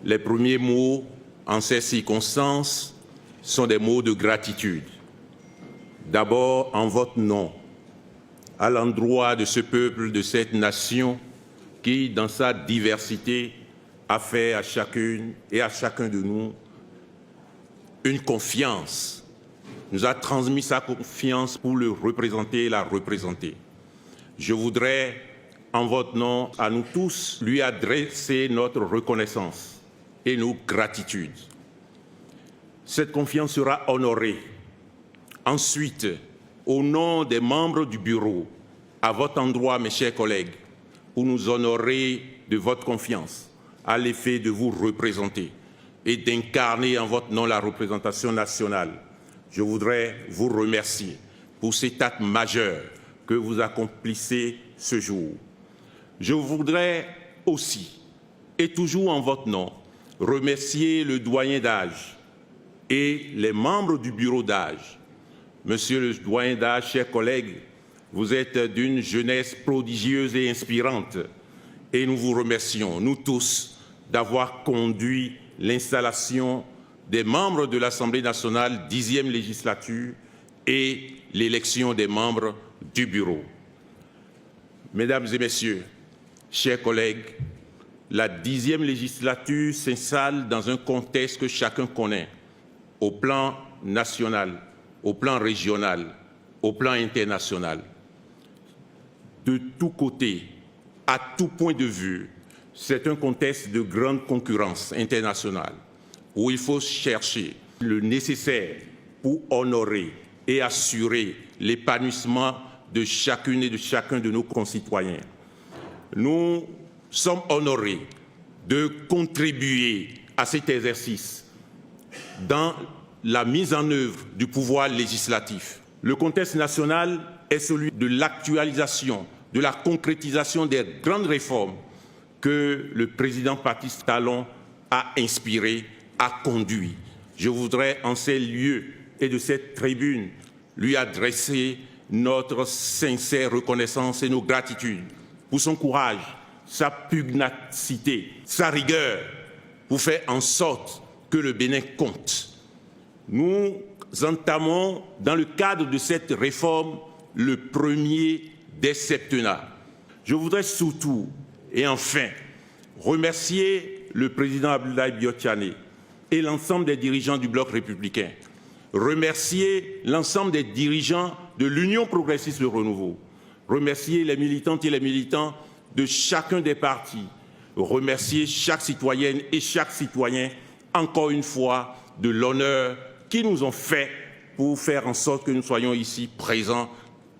Les premiers mots en ces circonstances sont des mots de gratitude. D'abord, en votre nom, à l'endroit de ce peuple, de cette nation qui, dans sa diversité, a fait à chacune et à chacun de nous une confiance, nous a transmis sa confiance pour le représenter et la représenter. Je voudrais, en votre nom, à nous tous, lui adresser notre reconnaissance et nos gratitudes. Cette confiance sera honorée. Ensuite, au nom des membres du bureau, à votre endroit, mes chers collègues, pour nous honorer de votre confiance, à l'effet de vous représenter et d'incarner en votre nom la représentation nationale, je voudrais vous remercier pour cet acte majeur que vous accomplissez ce jour. Je voudrais aussi, et toujours en votre nom, remercier le doyen d'âge et les membres du bureau d'âge. Monsieur le doyen d'âge, chers collègues, vous êtes d'une jeunesse prodigieuse et inspirante et nous vous remercions, nous tous, d'avoir conduit l'installation des membres de l'Assemblée nationale 10e législature et l'élection des membres du bureau. Mesdames et messieurs, chers collègues, la 10e législature s'installe dans un contexte que chacun connaît, au plan national, au plan régional, au plan international. De tous côtés, à tout point de vue, c'est un contexte de grande concurrence internationale où il faut chercher le nécessaire pour honorer et assurer l'épanouissement de chacune et de chacun de nos concitoyens. Nous sommes honorés de contribuer à cet exercice dans la mise en œuvre du pouvoir législatif. Le contexte national est celui de l'actualisation, de la concrétisation des grandes réformes que le président Patrice Talon a inspirées, a conduit. Je voudrais en ces lieux et de cette tribune lui adresser notre sincère reconnaissance et nos gratitudes pour son courage, sa pugnacité, sa rigueur pour faire en sorte que le Bénin compte. Nous entamons dans le cadre de cette réforme le premier des septennats. Je voudrais surtout et enfin remercier le président Abdoulaye Biotchane et l'ensemble des dirigeants du bloc républicain, remercier l'ensemble des dirigeants de l'Union progressiste de renouveau, remercier les militantes et les militants de chacun des partis, remercier chaque citoyenne et chaque citoyen, encore une fois, de l'honneur qu'ils nous ont fait pour faire en sorte que nous soyons ici présents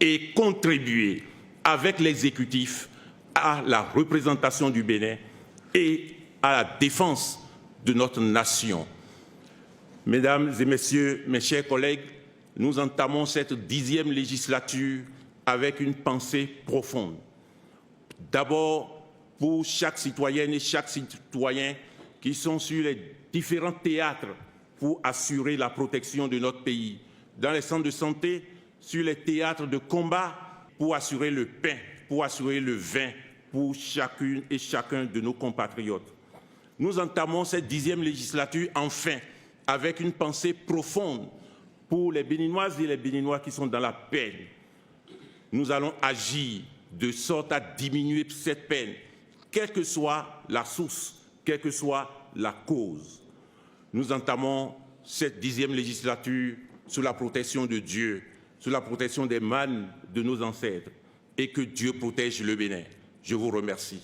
et contribuer avec l'exécutif à la représentation du Bénin et à la défense de notre nation. Mesdames et messieurs, mes chers collègues, nous entamons cette 10e législature avec une pensée profonde. D'abord, pour chaque citoyenne et chaque citoyen qui sont sur les différents théâtres pour assurer la protection de notre pays, dans les centres de santé, sur les théâtres de combat, pour assurer le pain, pour assurer le vin, pour chacune et chacun de nos compatriotes. Nous entamons cette 10e législature, enfin, avec une pensée profonde pour les Béninoises et les Béninois qui sont dans la peine. Nous allons agir de sorte à diminuer cette peine, quelle que soit la source, quelle que soit la cause. Nous entamons cette 10e législature sous la protection de Dieu, sous la protection des mânes de nos ancêtres, et que Dieu protège le Bénin. Je vous remercie.